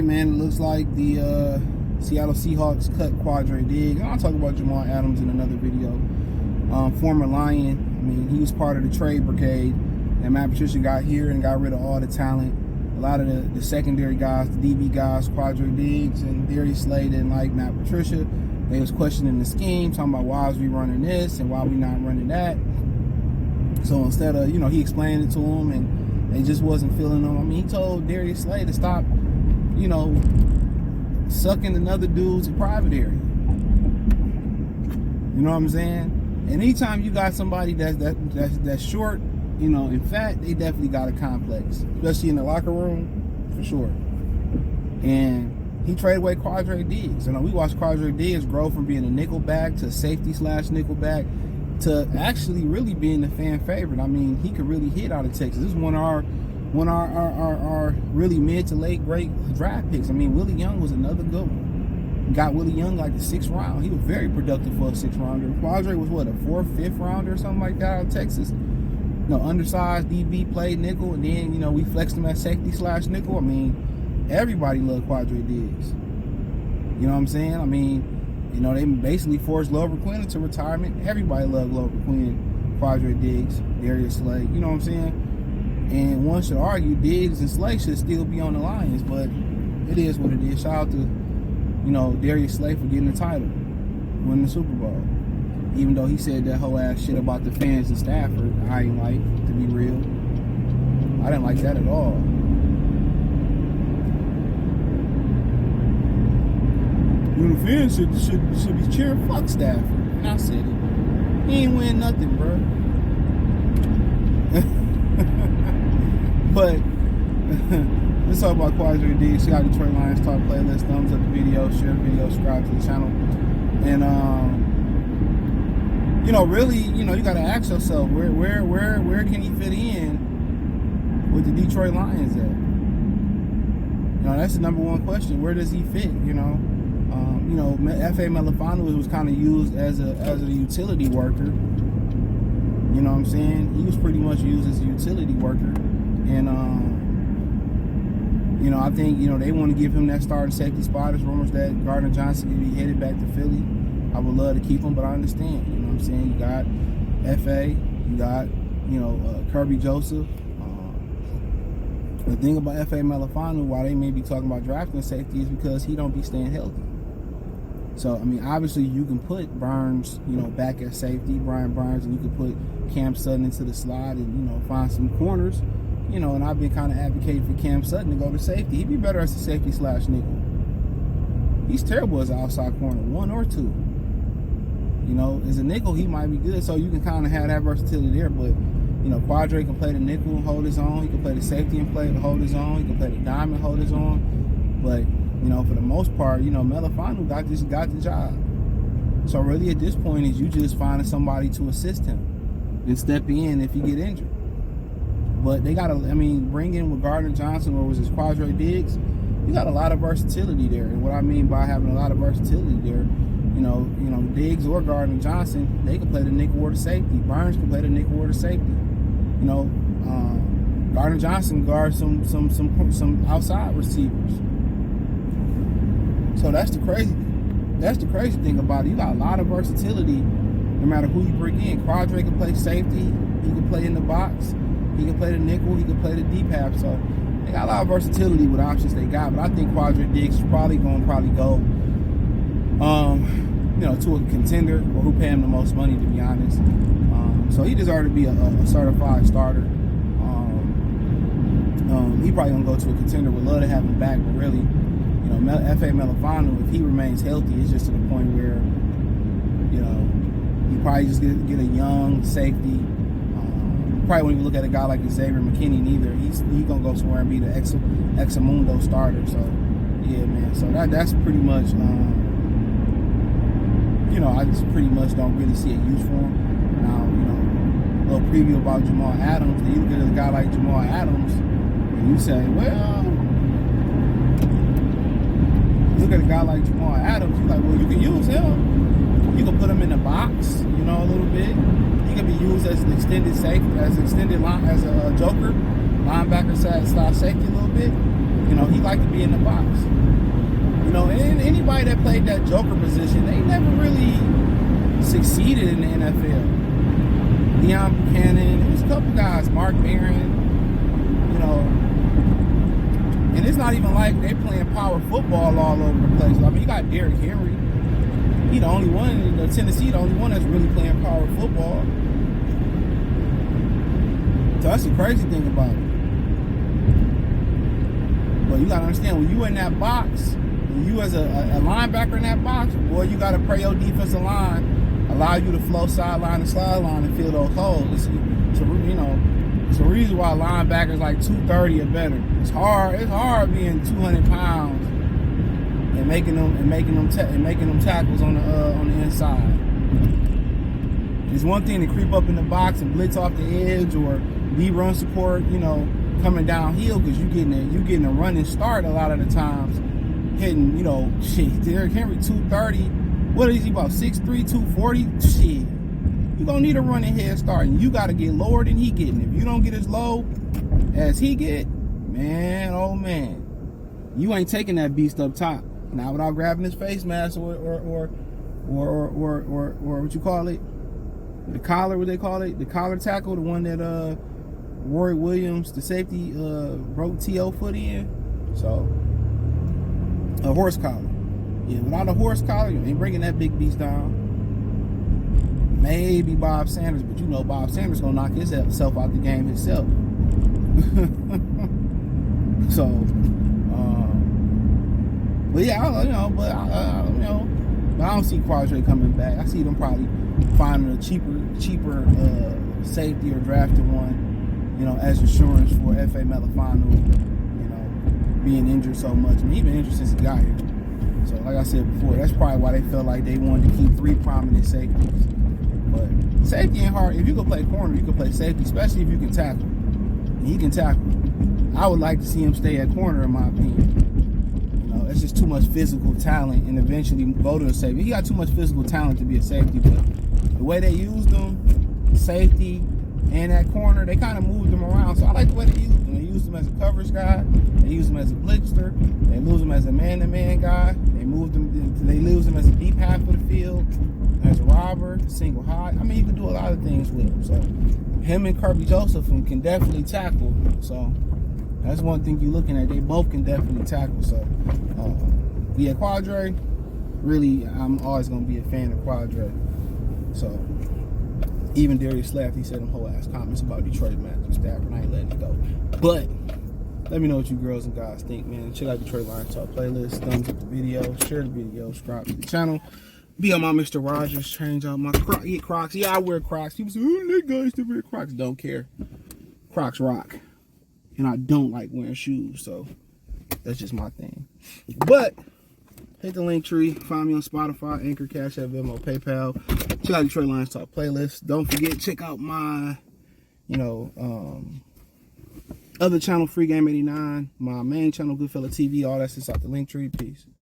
right, man. It looks like the Seattle Seahawks cut Quandre Diggs. I'll talk about Jamal Adams in another video. Former Lion. I mean, he was part of the trade brigade. And Matt Patricia got here and got rid of all the talent. A lot of the secondary guys, the DB guys, Quandre Diggs and Darius Slay didn't like Matt Patricia. They was questioning the scheme, talking about why is we running this and why we not running that. So instead of, he explained it to them and they just wasn't feeling them. I mean, he told Darius Slay to stop, sucking another dude's private area. You know what I'm saying? And anytime you got somebody that's short, in fact, they definitely got a complex, especially in the locker room, for sure. And he traded away Quandre Diggs. We watched Quandre Diggs grow from being a nickel back to safety / nickel back to actually really being the fan favorite. I mean, he could really hit out of Texas. This is one of our really mid to late great draft picks. I mean, Willie Young was another good one. Got Willie Young like the 6th round. He was very productive for a 6th rounder. Quandre was what, a 4th, 5th rounder or something like that out of Texas. Undersized DB, played nickel, and then we flexed him at safety / nickel. I mean, everybody loved Quandre Diggs. You know what I'm saying? I mean, they basically forced Glover Quinn into retirement. Everybody loved Glover Quinn, Quandre Diggs, Darius Slay. You know what I'm saying? And one should argue Diggs and Slay should still be on the Lions, but it is what it is. Shout out to, Darius Slay for getting the title, winning the Super Bowl. Even though he said that whole ass shit about the fans in Stafford, I ain't like, to be real. I didn't like that at all. The fans should be cheering fuck Stafford. And I said it. He ain't win nothing, bro. But let's talk about Quandre Diggs. Check out Detroit Lions Talk playlist. Thumbs up the video, share the video, subscribe to the channel. And really, you got to ask yourself where can he fit in with the Detroit Lions at? That's the number one question. Where does he fit? F.A. Melifano was kind of used as a utility worker. You know what I'm saying? He was pretty much used as a utility worker. And, I think, they want to give him that starting safety spot. There's rumors that Gardner Johnson could be headed back to Philly. I would love to keep him, but I understand. You know what I'm saying? You got F.A., you got, Kirby Joseph. The thing about F.A. Melifano, why they may be talking about drafting safety, is because he don't be staying healthy. So, I mean, obviously you can put Burns, back at safety, Brian Burns, and you can put Cam Sutton into the slot and, find some corners. And I've been kind of advocating for Cam Sutton to go to safety. He'd be better as a safety / nickel. He's terrible as an outside corner, 1 or 2. As a nickel, he might be good, so you can kind of have that versatility there. But, Quandre can play the nickel and hold his own. He can play the safety and hold his own. He can play the diamond and hold his own. But, for the most part, Melifano got the job. So really at this point is you just finding somebody to assist him and step in if you get injured. But they got to, bring in with Gardner Johnson or was it Quandre Diggs, you got a lot of versatility there. And what I mean by having a lot of versatility there, Diggs or Gardner Johnson, they can play the nickel or the safety. Burns can play the nickel or the safety. Gardner Johnson guards some outside receivers. So that's the crazy thing about it. You got a lot of versatility no matter who you bring in. Quandre can play safety. He can play in the box. He can play the nickel. He can play the deep half. So they got a lot of versatility with options they got. But I think Quandre Diggs is probably go, to a contender or who pay him the most money, to be honest. So he deserved to be a certified starter. He probably gonna go to a contender. Would love to have him back, but really, F.A. Melifano, if he remains healthy, it's just to the point where, you probably just get a young safety. Probably when you look at a guy like Xavier McKinney, neither. He's gonna go somewhere and be the Examundo starter. So yeah, man. So that's pretty much. I just pretty much don't really see a use for him. Now, a little preview about Jamal Adams. You look at a guy like Jamal Adams, and you say, well, look at a guy like Jamal Adams. You're like, well, you can use him. You can put him in the box, a little bit. He can be used as an extended safety, as a joker, linebacker side safety a little bit. You know, he liked to be in the box. You know, and anybody that played that joker position, they never really succeeded in the NFL. Deion Buchanan, there's a couple guys, Mark Barron, you know, and it's not even like they playing power football all over the place. I mean, you got Derrick Henry. He the only one in Tennessee, the only one that's really playing power football. So that's the crazy thing about it. But you gotta understand, when you in that box, when you as a linebacker in that box, boy, you gotta pray your defensive line allow you to flow sideline to sideline and fill those holes. It's a reason why linebackers like 230 or better. It's hard being 200 pounds and making them tackles on the inside. It's one thing to creep up in the box and blitz off the edge or be run support, you know, coming downhill, because you getting a running start a lot of the times, hitting, you know, shit. Derrick Henry 230. What is he, about 6'3", 240? Shit. You're gonna need a running head start, and you gotta get lower than he getting. If you don't get as low as he get, man, oh man, you ain't taking that beast up top. Not without grabbing his face mask or what you call it? The collar, what they call it? The collar tackle, the one that Roy Williams, the safety, broke T.O. foot in. So, a horse collar. Yeah, without a horse collar, you ain't bringing that big beast down. Maybe Bob Sanders, but you know Bob Sanders gonna knock himself out the game himself. So, but yeah, but I don't see Quandre coming back. I see them probably finding a cheaper safety or drafting one, you know, as insurance for F.A. Melifano, you know, being injured so much. I mean, he's been injured since he got here. So, like I said before, that's probably why they felt like they wanted to keep 3 prominent safeties. But safety ain't hard. If you can play corner, you can play safety, especially if you can tackle. And he can tackle. I would like to see him stay at corner, in my opinion. You know, it's just too much physical talent, and eventually go to a safety. He got too much physical talent to be a safety, but the way they used him, safety and that corner, they kind of moved him around. So I like the way they used him. They used him as a coverage guy. They used him as a blitzer. They used him as a man-to-man guy. They moved him. They used him as a deep half of the field, as a robber, single high. I mean, you can do a lot of things with him. So him and Kirby Joseph can definitely tackle. So that's one thing you're looking at. They both can definitely tackle. So yeah, Quandre, really, I'm always gonna be a fan of Quandre. So even Darius Slaft, he said them whole ass comments about Detroit Matthew Stafford. I ain't letting it go. But let me know what you girls and guys think, man. Check out Detroit Lions Talk playlist. Thumbs up the video, share the video, subscribe to the channel. Be on my Mr. Rogers, change out my Crocs. Yeah, I wear Crocs. People say, oh, that guy still wear Crocs. Don't care. Crocs rock. And I don't like wearing shoes, so that's just my thing. But hit the link tree. Find me on Spotify, Anchor, Cash App, Venmo, PayPal. Check out Detroit Lions Talk playlist. Don't forget, check out my, other channel, Free Game 89. My main channel, Goodfella TV. All that's inside the link tree. Peace.